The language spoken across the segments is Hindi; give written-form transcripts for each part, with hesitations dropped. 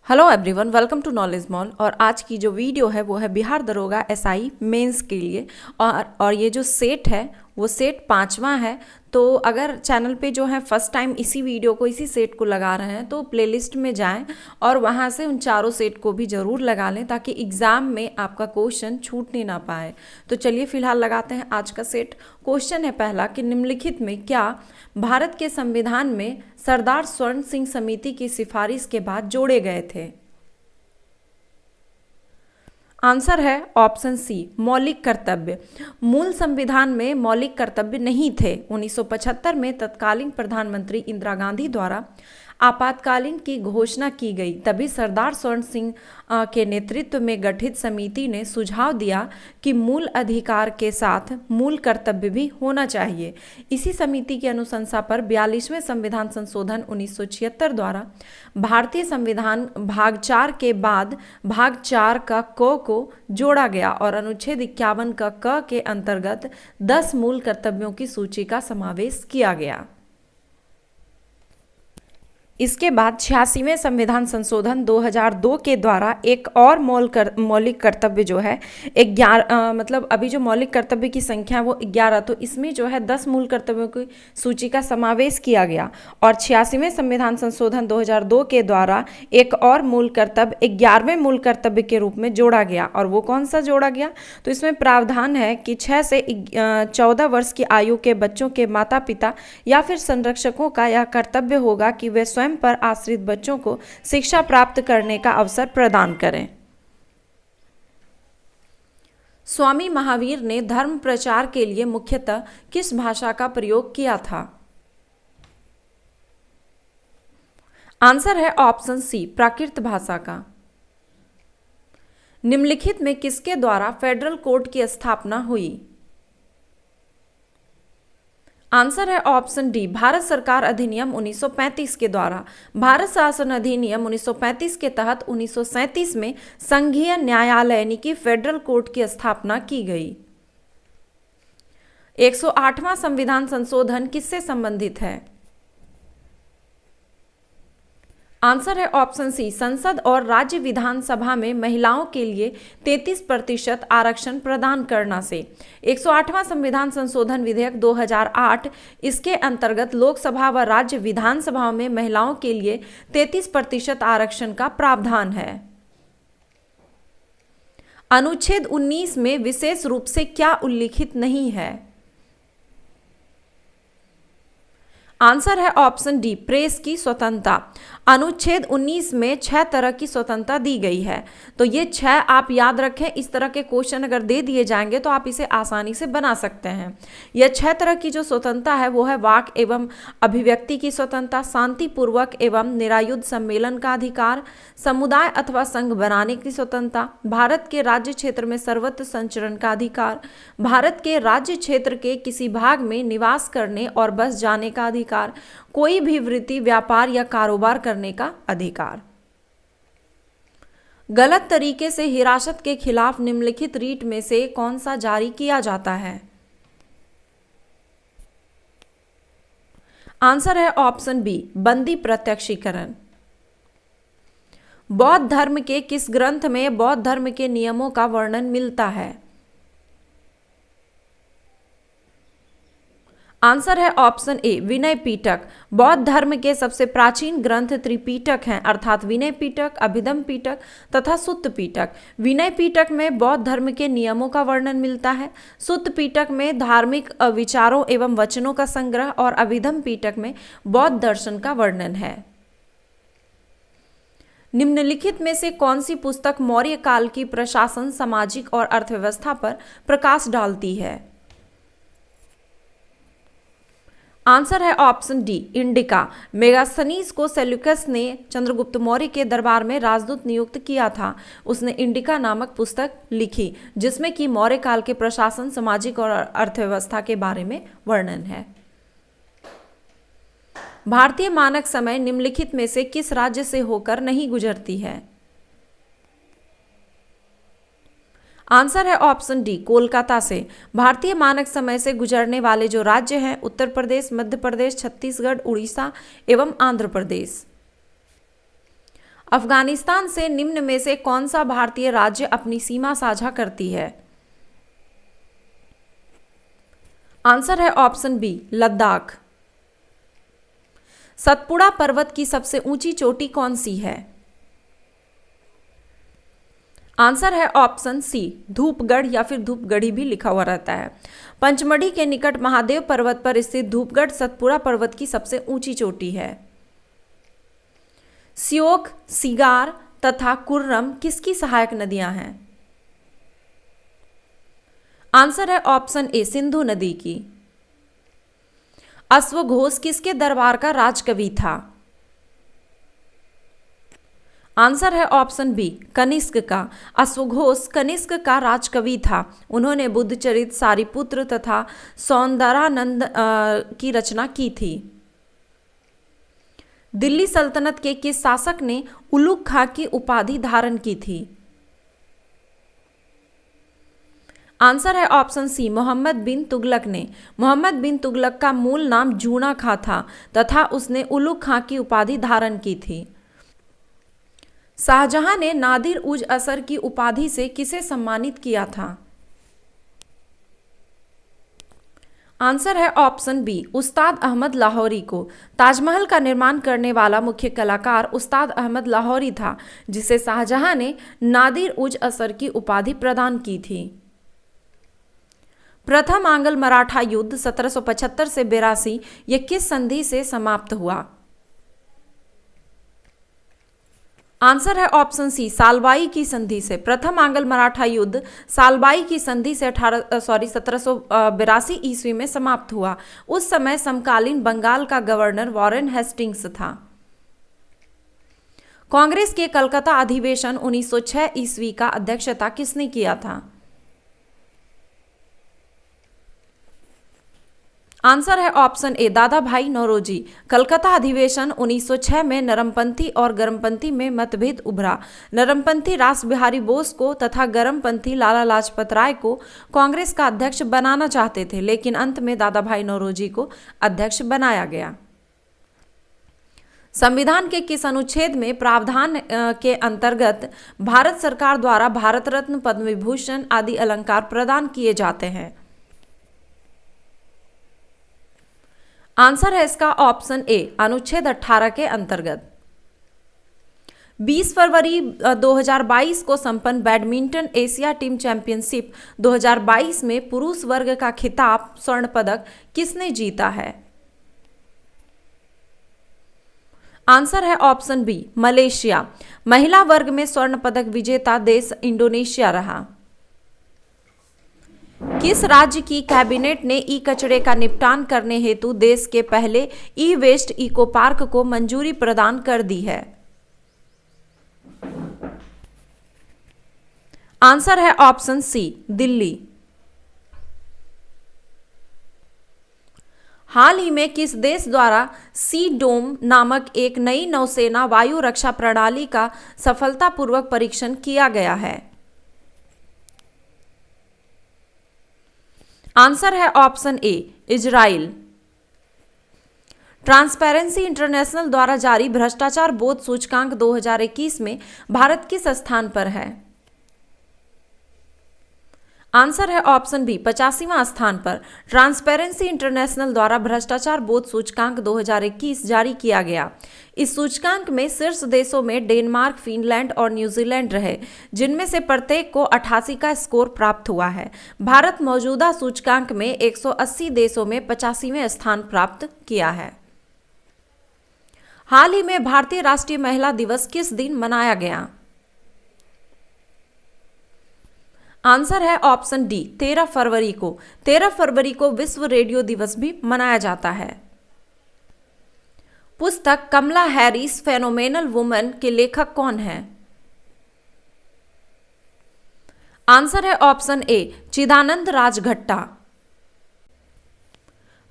Hello everyone, welcome to knowledge mall. और आज की जो वीडियो है वो है बिहार दरोगा एसआई मेंस के लिए। और ये जो सेट है वो सेट 5वां है। तो अगर चैनल पे जो है फर्स्ट टाइम इसी वीडियो को इसी सेट को लगा रहे हैं तो प्लेलिस्ट में जाएं और वहाँ से उन चारों सेट को भी ज़रूर लगा लें ताकि एग्ज़ाम में आपका क्वेश्चन छूटने ना पाए। तो चलिए फिलहाल लगाते हैं आज का सेट। क्वेश्चन है पहला कि निम्नलिखित में क्या भारत के संविधान में सरदार स्वर्ण सिंह समिति की सिफारिश के बाद जोड़े गए थे। आंसर है ऑप्शन सी, मौलिक कर्तव्य। मूल संविधान में मौलिक कर्तव्य नहीं थे। 1975 में तत्कालीन प्रधानमंत्री इंदिरा गांधी द्वारा आपातकालीन की घोषणा की गई। तभी सरदार स्वर्ण सिंह के नेतृत्व में गठित समिति ने सुझाव दिया कि मूल अधिकार के साथ मूल कर्तव्य भी होना चाहिए। इसी समिति की अनुशंसा पर 42वें संविधान संशोधन 1976 द्वारा भारतीय संविधान भाग 4 के बाद भाग 4 का क को जोड़ा गया और अनुच्छेद 51 का क के अंतर्गत 10 मूल कर्तव्यों की सूची का समावेश किया गया। इसके बाद 86वें संविधान संशोधन 2002 के द्वारा एक और मौलिक कर्तव्य जो है 11, मतलब अभी जो मौलिक कर्तव्य की संख्या है वो 11, तो इसमें जो है 10 मूल कर्तव्यों की सूची का समावेश किया गया। और 86वें संविधान संशोधन 2002 के द्वारा एक और मूल कर्तव्य 11वें मूल कर्तव्य के रूप में जोड़ा गया। और वो कौन सा जोड़ा गया? तो इसमें प्रावधान है कि 6 से 14 वर्ष की आयु के बच्चों के माता पिता या फिर संरक्षकों का यह कर्तव्य होगा कि वे स्वयं पर आश्रित बच्चों को शिक्षा प्राप्त करने का अवसर प्रदान करें। स्वामी महावीर ने धर्म प्रचार के लिए मुख्यतः किस भाषा का प्रयोग किया था? आंसर है ऑप्शन सी, प्राकृत भाषा का। निम्नलिखित में किसके द्वारा फेडरल कोर्ट की स्थापना हुई? आंसर है ऑप्शन डी, भारत सरकार अधिनियम 1935 के द्वारा। भारत शासन अधिनियम 1935 के तहत 1937 में संघीय न्यायालय यानी कि फेडरल कोर्ट की स्थापना की गई। 108वां संविधान संशोधन किससे संबंधित है? आंसर है ऑप्शन सी, संसद और राज्य विधानसभा में महिलाओं के लिए 33% आरक्षण प्रदान करना से। 108वां संविधान संशोधन विधेयक 2008 इसके अंतर्गत लोकसभा व राज्य विधानसभाओं में महिलाओं के लिए 33% आरक्षण का प्रावधान है। अनुच्छेद 19 में विशेष रूप से क्या उल्लिखित नहीं है? आंसर है ऑप्शन डी, प्रेस की स्वतंत्रता। अनुच्छेद 19 में 6 तरह की स्वतंत्रता दी गई है। तो ये 6 आप याद रखें। इस तरह के क्वेश्चन अगर दे दिए जाएंगे तो आप इसे आसानी से बना सकते हैं। यह 6 तरह की जो स्वतंत्रता है वो है वाक एवं अभिव्यक्ति की स्वतंत्रता, शांतिपूर्वक एवं निरायुध सम्मेलन का अधिकार, समुदाय अथवा संघ बनाने की स्वतंत्रता, भारत के राज्य क्षेत्र में सर्वत्र संचरण का अधिकार, भारत के राज्य क्षेत्र के किसी भाग में निवास करने और बस जाने का अधिकार, कोई भी वृत्ति, व्यापार या कारोबार करने का अधिकार। गलत तरीके से हिरासत के खिलाफ निम्नलिखित रीट में से कौन सा जारी किया जाता है? आंसर है ऑप्शन बी, बंदी प्रत्यक्षीकरण। बौद्ध धर्म के किस ग्रंथ में बौद्ध धर्म के नियमों का वर्णन मिलता है? आंसर है ऑप्शन ए, विनय पिटक। बौद्ध धर्म के सबसे प्राचीन ग्रंथ त्रिपिटक हैं, अर्थात विनय पिटक, अभिधम पिटक तथा सुत्त पिटक। विनय पिटक में बौद्ध धर्म के नियमों का वर्णन मिलता है, सुत्त पिटक में धार्मिक विचारों एवं वचनों का संग्रह और अभिधम पिटक में बौद्ध दर्शन का वर्णन है। निम्नलिखित में से कौन सी पुस्तक मौर्य काल की प्रशासन, सामाजिक और अर्थव्यवस्था पर प्रकाश डालती है? आंसर है ऑप्शन डी, इंडिका। मेगास्थनीज को सेल्यूकस ने चंद्रगुप्त मौर्य के दरबार में राजदूत नियुक्त किया था। उसने इंडिका नामक पुस्तक लिखी जिसमें कि मौर्य काल के प्रशासन, सामाजिक और अर्थव्यवस्था के बारे में वर्णन है। भारतीय मानक समय निम्नलिखित में से किस राज्य से होकर नहीं गुजरती है? आंसर है ऑप्शन डी, कोलकाता से। भारतीय मानक समय से गुजरने वाले जो राज्य हैं उत्तर प्रदेश, मध्य प्रदेश, छत्तीसगढ़, उड़ीसा एवं आंध्र प्रदेश। अफगानिस्तान से निम्न में से कौन सा भारतीय राज्य अपनी सीमा साझा करती है? आंसर है ऑप्शन बी, लद्दाख। सतपुड़ा पर्वत की सबसे ऊंची चोटी कौन सी है? आंसर है ऑप्शन सी, धूपगढ़ या फिर धूपगढ़ी भी लिखा हुआ रहता है। पंचमढ़ी के निकट महादेव पर्वत पर स्थित धूपगढ़ सतपुड़ा पर्वत की सबसे ऊंची चोटी है। श्योक, सिगार तथा कुर्रम किसकी सहायक नदियां हैं? आंसर है ऑप्शन ए, सिंधु नदी की। अश्वघोष किसके दरबार का राजकवि था? आंसर है ऑप्शन बी, कनिष्क का। अश्वघोष कनिष्क का राजकवि था। उन्होंने बुद्धचरित, सारिपुत्र तथा सौंदरानंद की रचना की थी। दिल्ली सल्तनत के किस शासक ने उलुग खां की उपाधि धारण की थी? आंसर है ऑप्शन सी, मोहम्मद बिन तुगलक ने। मोहम्मद बिन तुगलक का मूल नाम जूना खां था तथा उसने उलुग खां की उपाधि धारण की थी। शाहजहां ने नादिर उज असर की उपाधि से किसे सम्मानित किया था? आंसर है ऑप्शन बी, उस्ताद अहमद लाहौरी को। ताजमहल का निर्माण करने वाला मुख्य कलाकार उस्ताद अहमद लाहौरी था, जिसे शाहजहां ने नादिर उज असर की उपाधि प्रदान की थी। प्रथम आंग्ल मराठा युद्ध 1775 से 82 यह किस संधि से समाप्त हुआ? आंसर है ऑप्शन सी, सालबाई की संधि से। प्रथम आंग्ल मराठा युद्ध सालबाई की संधि से 1782 ईस्वी में समाप्त हुआ। उस समय समकालीन बंगाल का गवर्नर वॉरेन हेस्टिंग्स था। कांग्रेस के कलकत्ता अधिवेशन 1906 ईस्वी का अध्यक्षता किसने किया था? आंसर है ऑप्शन ए, दादा भाई नौरोजी। कलकत्ता अधिवेशन 1906 में नरमपंथी और गर्मपंथी में मतभेद उभरा। नरमपंथी रास बिहारी बोस को तथा गर्मपंथी लाला लाजपत राय को कांग्रेस का अध्यक्ष बनाना चाहते थे, लेकिन अंत में दादा भाई नौरोजी को अध्यक्ष बनाया गया। संविधान के किस अनुच्छेद में प्रावधान के अंतर्गत भारत सरकार द्वारा भारत रत्न, पद्म विभूषण आदि अलंकार प्रदान किए जाते हैं? आंसर है इसका ऑप्शन ए, अनुच्छेद 18 के अंतर्गत। 20 फरवरी 2022 को संपन्न बैडमिंटन एशिया टीम चैंपियनशिप 2022 में पुरुष वर्ग का खिताब स्वर्ण पदक किसने जीता है? आंसर है ऑप्शन बी, मलेशिया। महिला वर्ग में स्वर्ण पदक विजेता देश इंडोनेशिया रहा। किस राज्य की कैबिनेट ने ई कचरे का निपटान करने हेतु देश के पहले ई वेस्ट इको पार्क को मंजूरी प्रदान कर दी है? आंसर है ऑप्शन सी, दिल्ली। हाल ही में किस देश द्वारा सी डोम नामक एक नई नौसेना वायु रक्षा प्रणाली का सफलतापूर्वक परीक्षण किया गया है? आंसर है option A, Israel. Transparency international द्वारा जारी भ्रष्टाचार बोध सूचकांक 2021 में भारत किस स्थान पर है? आंसर है ऑप्शन बी, 85वां स्थान पर। ट्रांसपेरेंसी इंटरनेशनल द्वारा भ्रष्टाचार बोध सूचकांक 2021 जारी किया गया। इस सूचकांक में शीर्ष देशों में डेनमार्क, फिनलैंड और न्यूजीलैंड रहे, जिनमें से प्रत्येक को 88 का स्कोर प्राप्त हुआ है। भारत मौजूदा सूचकांक में 180 देशों में 85वें स्थान प्राप्त किया है। हाल ही में भारतीय राष्ट्रीय महिला दिवस किस दिन मनाया गया? आंसर है ऑप्शन डी, 13 फरवरी को। 13 फरवरी को विश्व रेडियो दिवस भी मनाया जाता है। पुस्तक कमला हैरिस फेनोमेनल वुमन के लेखक कौन हैं? आंसर है ऑप्शन ए, चिदानंद राजघट्टा।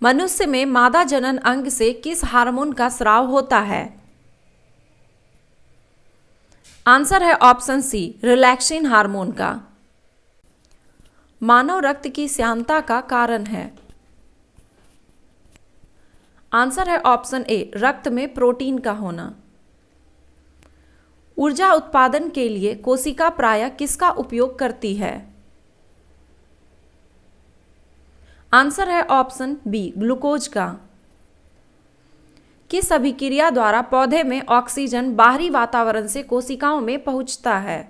मनुष्य में मादा जनन अंग से किस हार्मोन का स्राव होता है? आंसर है ऑप्शन सी, रिलैक्सिन हार्मोन का। मानव रक्त की श्यानता का कारण है? आंसर है ऑप्शन ए, रक्त में प्रोटीन का होना। ऊर्जा उत्पादन के लिए कोशिका प्रायः किसका उपयोग करती है? आंसर है ऑप्शन बी, ग्लूकोज का। किस अभिक्रिया द्वारा पौधे में ऑक्सीजन बाहरी वातावरण से कोशिकाओं में पहुंचता है?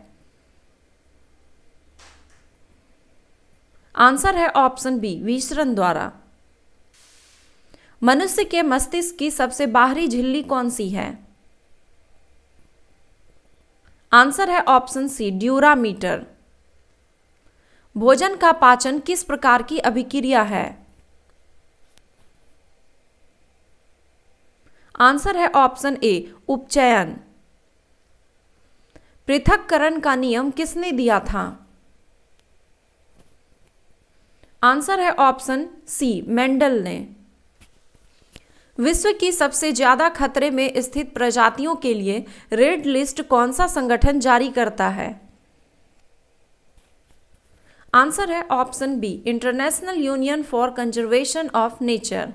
आंसर है ऑप्शन बी, विसरण द्वारा। मनुष्य के मस्तिष्क की सबसे बाहरी झिल्ली कौन सी है? आंसर है ऑप्शन सी, ड्यूरामीटर। भोजन का पाचन किस प्रकार की अभिक्रिया है? आंसर है ऑप्शन ए, उपचयन। पृथक्करण का नियम किसने दिया था? आंसर है ऑप्शन सी, मेंडल ने। विश्व की सबसे ज्यादा खतरे में स्थित प्रजातियों के लिए रेड लिस्ट कौन सा संगठन जारी करता है? आंसर है option B, international union for conservation of nature.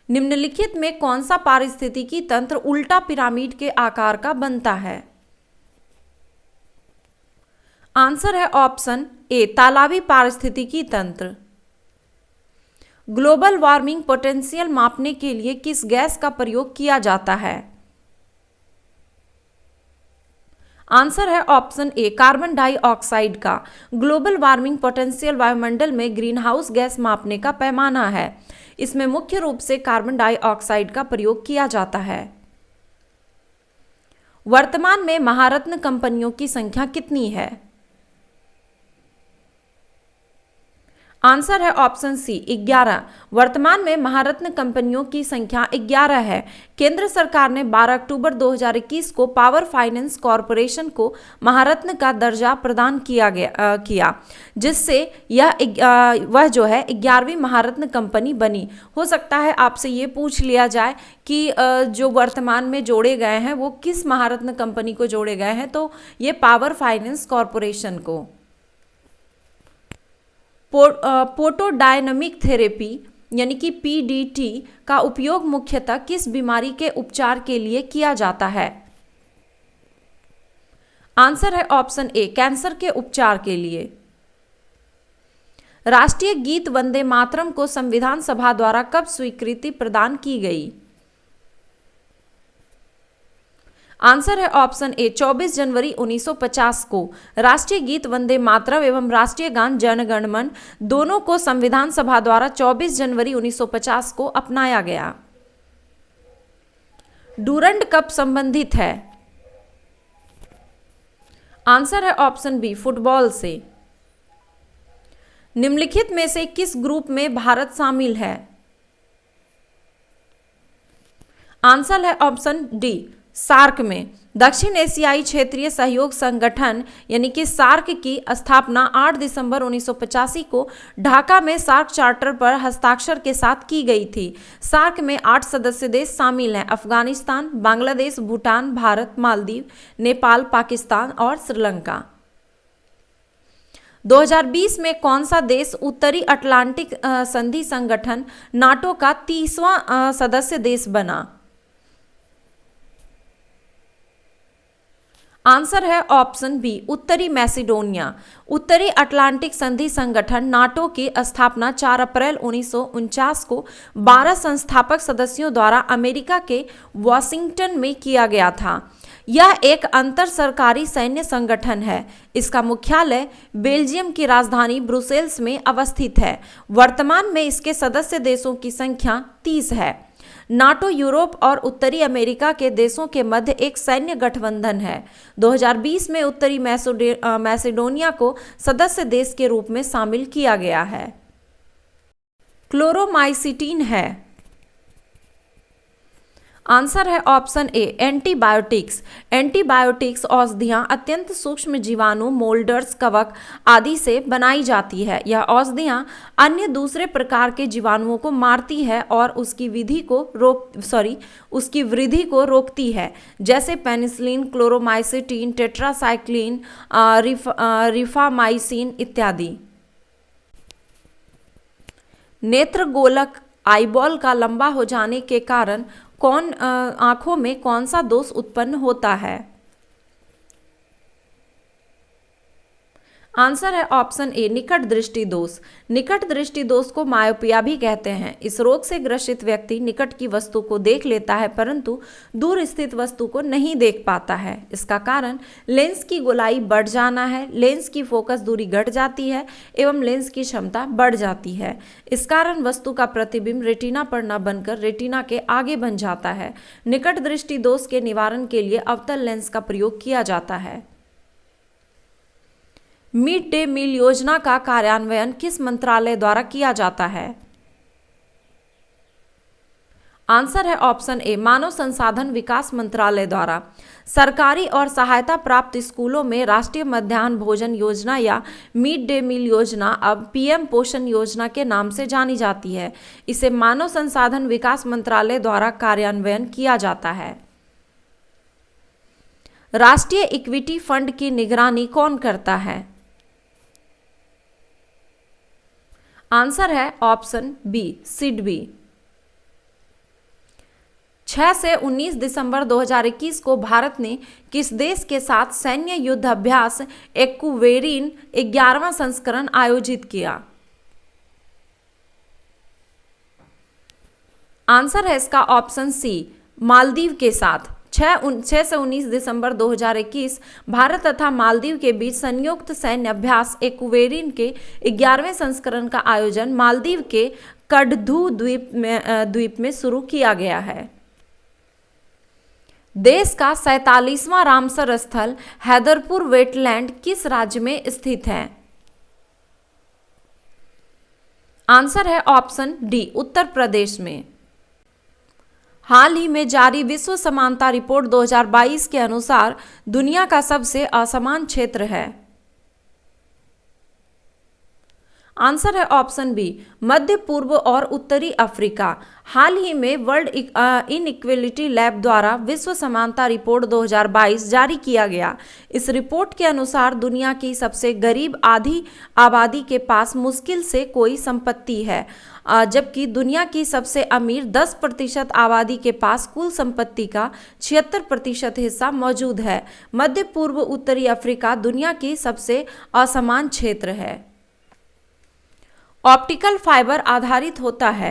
निम्नलिखित में कौन सा पारिस्थितिकी तंत्र उल्टा पिरामिड के आकार का बनता है? आंसर है ऑप्शन ए, तालाबी पारिस्थितिकी तंत्र। ग्लोबल वार्मिंग पोटेंशियल मापने के लिए किस गैस का प्रयोग किया जाता है? आंसर है ऑप्शन ए, कार्बन डाइऑक्साइड का। ग्लोबल वार्मिंग पोटेंशियल वायुमंडल में ग्रीन हाउस गैस मापने का पैमाना है। इसमें मुख्य रूप से कार्बन डाइऑक्साइड का प्रयोग किया जाता है। वर्तमान में महारत्न कंपनियों की संख्या कितनी है? आंसर है ऑप्शन सी, 11। वर्तमान में महारत्न कंपनियों की संख्या 11 है। केंद्र सरकार ने 12 अक्टूबर 2021 को पावर फाइनेंस कॉरपोरेशन को महारत्न का दर्जा प्रदान किया, जिससे वह जो है 11वीं महारत्न कंपनी बनी। हो सकता है आपसे ये पूछ लिया जाए कि जो वर्तमान में जोड़े गए हैं वो किस महारत्न कंपनी को जोड़े गए हैं, तो ये पावर फाइनेंस कॉरपोरेशन को। फोटोडायनेमिक थेरेपी यानी कि पीडीटी का उपयोग मुख्यतः किस बीमारी के उपचार के लिए किया जाता है? आंसर है ऑप्शन ए, कैंसर के उपचार के लिए। राष्ट्रीय गीत वंदे मातरम को संविधान सभा द्वारा कब स्वीकृति प्रदान की गई? आंसर है ऑप्शन ए, 24 जनवरी 1950 को। राष्ट्रीय गीत वंदे मातरम एवं राष्ट्रीय गान जन गण मन दोनों को संविधान सभा द्वारा 24 जनवरी 1950 को अपनाया गया। डूरंड कब संबंधित है? आंसर है ऑप्शन बी, फुटबॉल से। निम्नलिखित में से किस ग्रुप में भारत शामिल है? आंसर है ऑप्शन डी, सार्क में। दक्षिण एशियाई क्षेत्रीय सहयोग संगठन यानी कि सार्क की स्थापना 8 दिसंबर 1985 को ढाका में सार्क चार्टर पर हस्ताक्षर के साथ की गई थी। सार्क में 8 सदस्य देश शामिल हैं: अफगानिस्तान, बांग्लादेश, भूटान, भारत, मालदीव, नेपाल, पाकिस्तान और श्रीलंका। 2020 में कौन सा देश उत्तरी अटलांटिक संधि संगठन नाटो का 30वां सदस्य देश बना? आंसर है ऑप्शन बी, उत्तरी मैसेडोनिया। उत्तरी अटलांटिक संधि संगठन नाटो की स्थापना 4 अप्रैल 1949 को 12 संस्थापक सदस्यों द्वारा अमेरिका के वाशिंगटन में किया गया था। यह एक अंतर सरकारी सैन्य संगठन है। इसका मुख्यालय बेल्जियम की राजधानी ब्रुसेल्स में अवस्थित है। वर्तमान में इसके सदस्य देशों की संख्या 30 है। नाटो यूरोप और उत्तरी अमेरिका के देशों के मध्य एक सैन्य गठबंधन है। 2020 में उत्तरी मैसेडोनिया को सदस्य देश के रूप में शामिल किया गया है। क्लोरोमाइसिटीन है। आंसर है ऑप्शन ए, एंटीबायोटिक्स। एंटीबायोटिक्स औषधियाँ अत्यंत सूक्ष्म जीवाणु, मोल्डर्स, कवक आदि से बनाई जाती है। यह औषधियाँ अन्य दूसरे प्रकार के जीवाणुओं को मारती है और उसकी वृद्धि को रोकती है, जैसे पेनिसिलिन, क्लोरोमाइसिटीन, टेट्रासाइक्लिन, रिफामाइसिन इत्यादि। नेत्रगोलक आईबॉल का लंबा हो जाने के कारण आंखों में कौन सा दोष उत्पन्न होता है? आंसर है ऑप्शन ए निकट दृष्टि दोष। निकट दृष्टि दोष को मायोपिया भी कहते हैं। इस रोग से ग्रसित व्यक्ति निकट की वस्तु को देख लेता है परंतु दूर स्थित वस्तु को नहीं देख पाता है। इसका कारण लेंस की गोलाई बढ़ जाना है, लेंस की फोकस दूरी घट जाती है एवं लेंस की क्षमता बढ़ जाती है। इस कारण वस्तु का प्रतिबिंब रेटिना पर न बनकर रेटिना के आगे बन जाता है। निकट दृष्टि दोष के निवारण के लिए अवतल लेंस का प्रयोग किया जाता है। मिड डे मील योजना का कार्यान्वयन किस मंत्रालय द्वारा किया जाता है? आंसर है ऑप्शन ए मानव संसाधन विकास मंत्रालय द्वारा। सरकारी और सहायता प्राप्त स्कूलों में राष्ट्रीय मध्याह्न भोजन योजना या मिड डे मील योजना अब पीएम पोषण योजना के नाम से जानी जाती है। इसे मानव संसाधन विकास मंत्रालय द्वारा कार्यान्वयन किया जाता है। राष्ट्रीय इक्विटी फंड की निगरानी कौन करता है? आंसर है ऑप्शन बी सिडबी। 6 से 19 दिसंबर 2021 को भारत ने किस देश के साथ सैन्य युद्ध अभ्यास एक्वेरिन 11वां संस्करण आयोजित किया? आंसर है इसका ऑप्शन सी मालदीव के साथ। 6 से 19 दिसंबर 2021 भारत तथा मालदीव के बीच संयुक्त सैन्य अभ्यास एक्वेरिन के 11वें संस्करण का आयोजन मालदीव के कडधू द्वीप में शुरू किया गया है। देश का 47वां रामसर स्थल हैदरपुर वेटलैंड किस राज्य में स्थित है? आंसर है ऑप्शन डी उत्तर प्रदेश में। हाल ही में जारी विश्व समानता रिपोर्ट 2022 के अनुसार दुनिया का सबसे असमान क्षेत्र है। आंसर है ऑप्शन बी मध्य पूर्व और उत्तरी अफ्रीका। हाल ही में वर्ल्ड इनइक्वालिटी लैब द्वारा विश्व समानता रिपोर्ट 2022 जारी किया गया। इस रिपोर्ट के अनुसार दुनिया की सबसे गरीब आधी आबादी के पास मुश्किल से कोई संपत्ति है, जबकि दुनिया की सबसे अमीर 10% आबादी के पास कुल संपत्ति का 76% हिस्सा मौजूद है। मध्य पूर्व उत्तरी अफ्रीका दुनिया की सबसे असमान क्षेत्र है। ऑप्टिकल फाइबर आधारित होता है।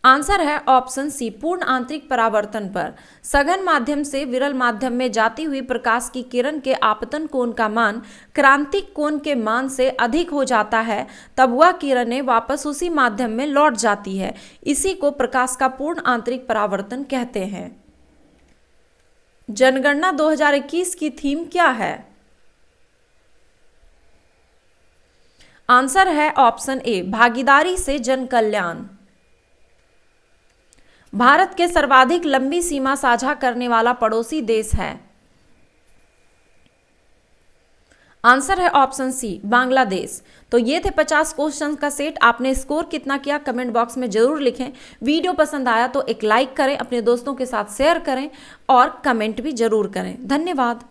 आंसर है ऑप्शन सी पूर्ण आंतरिक परावर्तन पर। सघन माध्यम से विरल माध्यम में जाती हुई प्रकाश की किरण के आपतन कोण का मान क्रांतिक कोण के मान से अधिक हो जाता है, तब वह किरणें वापस उसी माध्यम में लौट जाती है। इसी को प्रकाश का पूर्ण आंतरिक परावर्तन कहते हैं। जनगणना 2021 की थीम क्या है? आंसर है ऑप्शन ए भागीदारी से जन कल्याण। भारत के सर्वाधिक लंबी सीमा साझा करने वाला पड़ोसी देश है। आंसर है ऑप्शन सी बांग्लादेश। तो ये थे 50 क्वेश्चन का सेट। आपने स्कोर कितना किया कमेंट बॉक्स में जरूर लिखें। वीडियो पसंद आया तो एक लाइक करें, अपने दोस्तों के साथ शेयर करें और कमेंट भी जरूर करें। धन्यवाद।